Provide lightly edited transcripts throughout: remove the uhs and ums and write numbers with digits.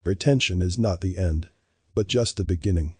Retention is not the end, but just the beginning.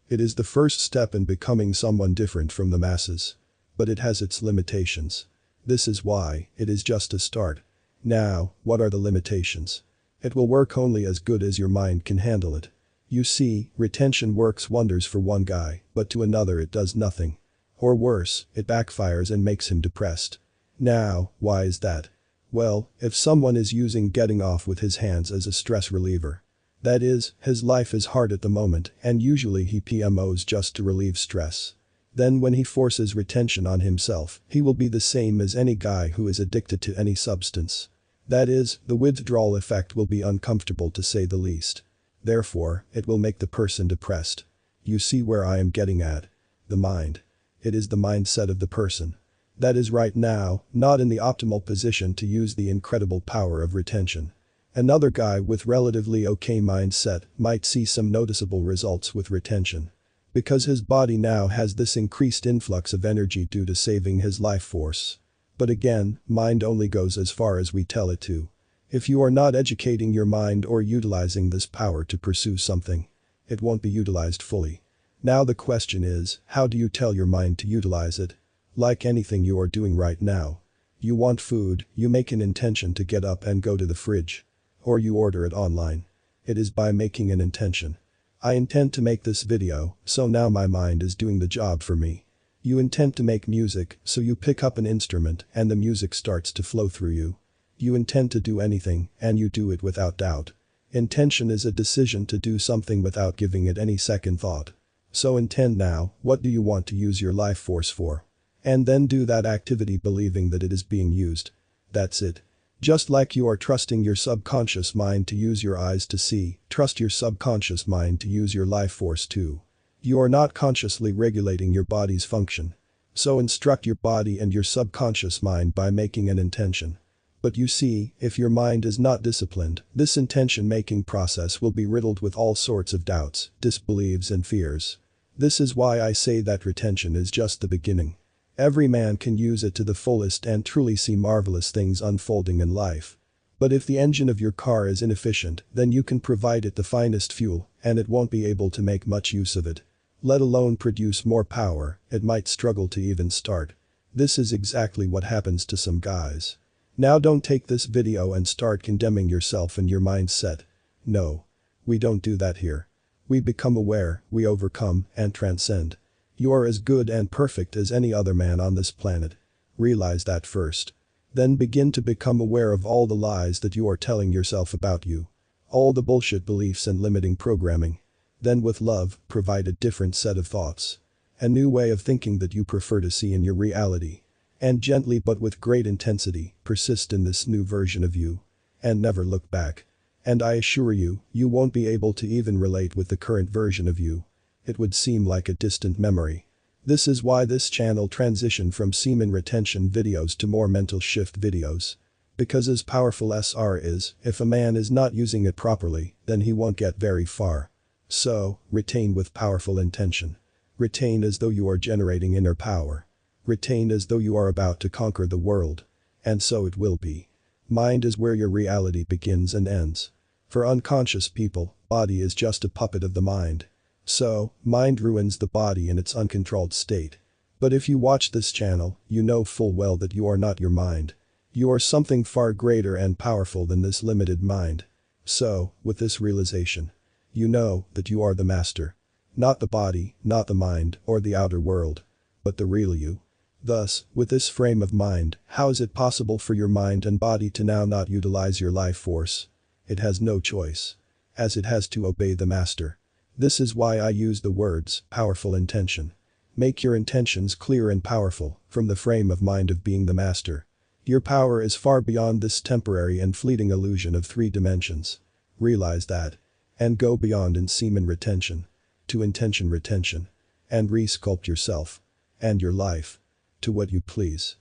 It is the first step in becoming someone different from the masses. But it has its limitations. This is why it is just a start. Now, what are the limitations? It will work only as good as your mind can handle it. You see, retention works wonders for one guy, but to another it does nothing. Or worse, it backfires and makes him depressed. Now, why is that? Well, if someone is using getting off with his hands as a stress reliever. That is, his life is hard at the moment and usually he PMOs just to relieve stress. Then when he forces retention on himself, he will be the same as any guy who is addicted to any substance. That is, the withdrawal effect will be uncomfortable to say the least. Therefore, it will make the person depressed. You see where I am getting at? The mind. It is the mindset of the person. That is right now, not in the optimal position to use the incredible power of retention. Another guy with relatively okay mindset might see some noticeable results with retention. Because his body now has this increased influx of energy due to saving his life force. But again, mind only goes as far as we tell it to. If you are not educating your mind or utilizing this power to pursue something, it won't be utilized fully. Now the question is, how do you tell your mind to utilize it? Like anything you are doing right now. You want food, you make an intention to get up and go to the fridge. Or you order it online. It is by making an intention. I intend to make this video, so now my mind is doing the job for me. You intend to make music, so you pick up an instrument and the music starts to flow through you. You intend to do anything, and you do it without doubt. Intention is a decision to do something without giving it any second thought. So intend now, what do you want to use your life force for? And then do that activity believing that it is being used. That's it. Just like you are trusting your subconscious mind to use your eyes to see, trust your subconscious mind to use your life force too. You are not consciously regulating your body's function. So instruct your body and your subconscious mind by making an intention. But you see, if your mind is not disciplined, this intention-making process will be riddled with all sorts of doubts, disbeliefs and fears. This is why I say that retention is just the beginning. Every man can use it to the fullest and truly see marvelous things unfolding in life. But if the engine of your car is inefficient, then you can provide it the finest fuel, and it won't be able to make much use of it. Let alone produce more power, it might struggle to even start. This is exactly what happens to some guys. Now don't take this video and start condemning yourself and your mindset. No. We don't do that here. We become aware, we overcome, and transcend. You are as good and perfect as any other man on this planet. Realize that first. Then begin to become aware of all the lies that you are telling yourself about you. All the bullshit beliefs and limiting programming. Then with love, provide a different set of thoughts. A new way of thinking that you prefer to see in your reality. And gently but with great intensity, persist in this new version of you. And never look back. And I assure you, you won't be able to even relate with the current version of you. It would seem like a distant memory. This is why this channel transitioned from semen retention videos to more mental shift videos. Because as powerful SR is, if a man is not using it properly, then he won't get very far. So, retain with powerful intention. Retain as though you are generating inner power. Retain as though you are about to conquer the world. And so it will be. Mind is where your reality begins and ends. For unconscious people, body is just a puppet of the mind. So, mind ruins the body in its uncontrolled state. But if you watch this channel, you know full well that you are not your mind. You are something far greater and powerful than this limited mind. So, with this realization, you know that you are the master. Not the body, not the mind, or the outer world. But the real you. Thus, with this frame of mind, how is it possible for your mind and body to now not utilize your life force? It has no choice. As it has to obey the master. This is why I use the words, powerful intention. Make your intentions clear and powerful, from the frame of mind of being the master. Your power is far beyond this temporary and fleeting illusion of 3 dimensions. Realize that. And go beyond in semen retention. To intention retention. And re-sculpt yourself. And your life. To what you please.